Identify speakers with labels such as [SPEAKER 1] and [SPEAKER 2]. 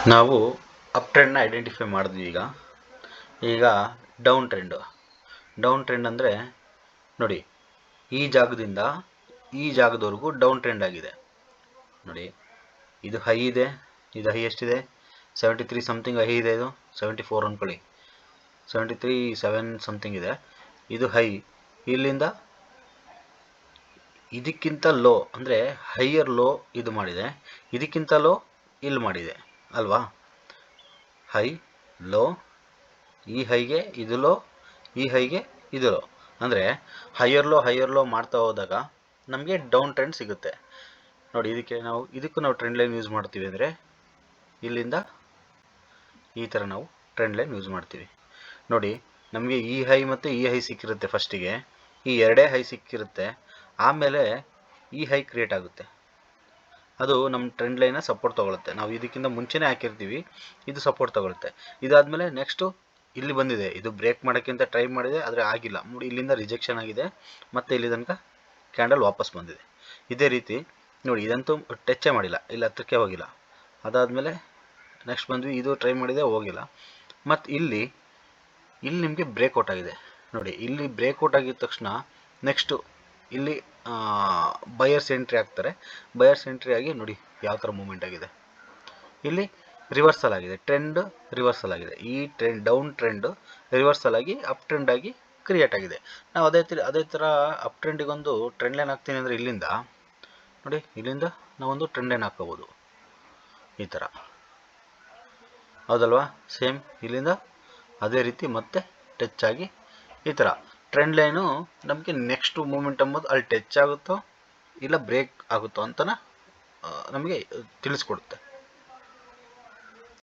[SPEAKER 1] ನಾವು up ಟ್ರೆಂಡ್ನ identify ಮಾಡಿದ್ವಿ. ಈಗ ಡೌನ್ ಟ್ರೆಂಡ್ ಅಂದರೆ ನೋಡಿ, ಈ ಜಾಗದಿಂದ ಈ ಜಾಗದವರೆಗೂ ಡೌನ್ ಟ್ರೆಂಡ್ ಆಗಿದೆ. ನೋಡಿ, ಇದು ಹೈ ಇದೆ, ಇದು ಹೈ ಎಷ್ಟಿದೆ 73 ಸಮಥಿಂಗ್ ಹೈ ಇದೆ, ಇದು 74 ಅಂದ್ಕೊಳ್ಳಿ, 73.7 ಸಮಥಿಂಗ್ ಇದೆ. ಇದು ಹೈ, ಇಲ್ಲಿಂದ ಇದಕ್ಕಿಂತ ಲೋ ಅಂದರೆ ಹೈಯರ್ ಲೋ ಇದು ಮಾಡಿದೆ, ಇದಕ್ಕಿಂತ ಲೋ ಇಲ್ಲಿ ಮಾಡಿದೆ ಅಲ್ವಾ. ಹೈ ಲೋ, ಈ ಹೈಗೆ ಇದು ಲೋ, ಈ ಹೈಗೆ ಇದು ಲೋ, ಅಂದರೆ ಹೈಯರ್ ಲೋ ಮಾಡ್ತಾ ಹೋದಾಗ ನಮಗೆ ಡೌನ್ ಟ್ರೆಂಡ್ ಸಿಗುತ್ತೆ. ನೋಡಿ, ಇದಕ್ಕೂ ನಾವು ಟ್ರೆಂಡ್ ಲೈನ್ ಯೂಸ್ ಮಾಡ್ತೀವಿ. ಅಂದರೆ ಇಲ್ಲಿಂದ ಈ ಥರ ನಾವು ಟ್ರೆಂಡ್ ಲೈನ್ ಯೂಸ್ ಮಾಡ್ತೀವಿ. ನೋಡಿ, ನಮಗೆ ಈ ಹೈ ಮತ್ತು ಈ ಹೈ ಸಿಕ್ಕಿರುತ್ತೆ, ಫಸ್ಟಿಗೆ ಈ ಎರಡೇ ಹೈ ಸಿಕ್ಕಿರುತ್ತೆ, ಆಮೇಲೆ ಈ ಹೈ ಕ್ರಿಯೇಟ್ ಆಗುತ್ತೆ, ಅದು ನಮ್ಮ ಟ್ರೆಂಡ್ ಲೈನ ಸಪೋರ್ಟ್ ತೊಗೊಳುತ್ತೆ. ನಾವು ಇದಕ್ಕಿಂತ ಮುಂಚೆನೇ ಹಾಕಿರ್ತೀವಿ, ಇದು ಸಪೋರ್ಟ್ ತೊಗೊಳುತ್ತೆ. ಇದಾದಮೇಲೆ ನೆಕ್ಸ್ಟು ಇಲ್ಲಿ ಬಂದಿದೆ, ಇದು ಬ್ರೇಕ್ ಮಾಡೋಕ್ಕಿಂತ ಟ್ರೈ ಮಾಡಿದೆ, ಆದರೆ ಆಗಿಲ್ಲ. ನೋಡಿ, ಇಲ್ಲಿಂದ ರಿಜೆಕ್ಷನ್ ಆಗಿದೆ, ಮತ್ತು ಇಲ್ಲಿ ತನಕ ಕ್ಯಾಂಡಲ್ ವಾಪಸ್ ಬಂದಿದೆ. ಇದೇ ರೀತಿ ನೋಡಿ, ಇದಂತೂ ಟಚ್ಚೇ ಮಾಡಿಲ್ಲ, ಇಲ್ಲಿ ಹತ್ರಕ್ಕೆ ಹೋಗಿಲ್ಲ. ಅದಾದಮೇಲೆ ನೆಕ್ಸ್ಟ್ ಬಂದ್ವಿ, ಇದು ಟ್ರೈ ಮಾಡಿದೆ, ಹೋಗಿಲ್ಲ. ಮತ್ತು ಇಲ್ಲಿ ನಿಮಗೆ ಬ್ರೇಕ್ಔಟ್ ಆಗಿದೆ. ನೋಡಿ, ಇಲ್ಲಿ ಬ್ರೇಕ್ಔಟ್ ಆಗಿದ ತಕ್ಷಣ ನೆಕ್ಸ್ಟು ಇಲ್ಲಿ ಬಯರ್ಸ್ ಎಂಟ್ರಿ ಆಗ್ತಾರೆ. ಬಯರ್ಸ್ ಎಂಟ್ರಿ ಆಗಿ ನೋಡಿ ಯಾವ ಥರ ಮೂಮೆಂಟ್ ಆಗಿದೆ. ಇಲ್ಲಿ ರಿವರ್ಸಲ್ ಆಗಿದೆ, ಟ್ರೆಂಡ್ ರಿವರ್ಸಲ್ ಆಗಿದೆ. ಈ ಡೌನ್ ಟ್ರೆಂಡ್ ರಿವರ್ಸಲ್ ಆಗಿ ಅಪ್ ಟ್ರೆಂಡ್ ಆಗಿ ಕ್ರಿಯೇಟ್ ಆಗಿದೆ. ನಾವು ಅದೇ ಥರ ಅಪ್ ಟ್ರೆಂಡಿಗೊಂದು ಟ್ರೆಂಡ್ ಲೈನ್ ಹಾಕ್ತೀನಿ ಅಂದರೆ ಇಲ್ಲಿಂದ ನೋಡಿ, ಇಲ್ಲಿಂದ ನಾವೊಂದು ಟ್ರೆಂಡ್ ಲೈನ್ ಹಾಕ್ಕೋಬೋದು ಈ ಥರ, ಹೌದಲ್ವಾ. ಸೇಮ್ ಇಲ್ಲಿಂದ ಅದೇ ರೀತಿ ಮತ್ತೆ ಟಚ್ ಆಗಿ ಈ ಥರ ಟ್ರೆಂಡ್ ಲೈನು ನಮಗೆ ನೆಕ್ಸ್ಟ್ ಮೂಮೆಂಟ್ ಅಂಬೋದು ಅಲ್ಲಿ ಟಚ್ ಆಗುತ್ತೋ ಇಲ್ಲ ಬ್ರೇಕ್ ಆಗುತ್ತೋ ಅಂತ ನಮಗೆ ತಿಳಿಸ್ಕೊಡುತ್ತೆ.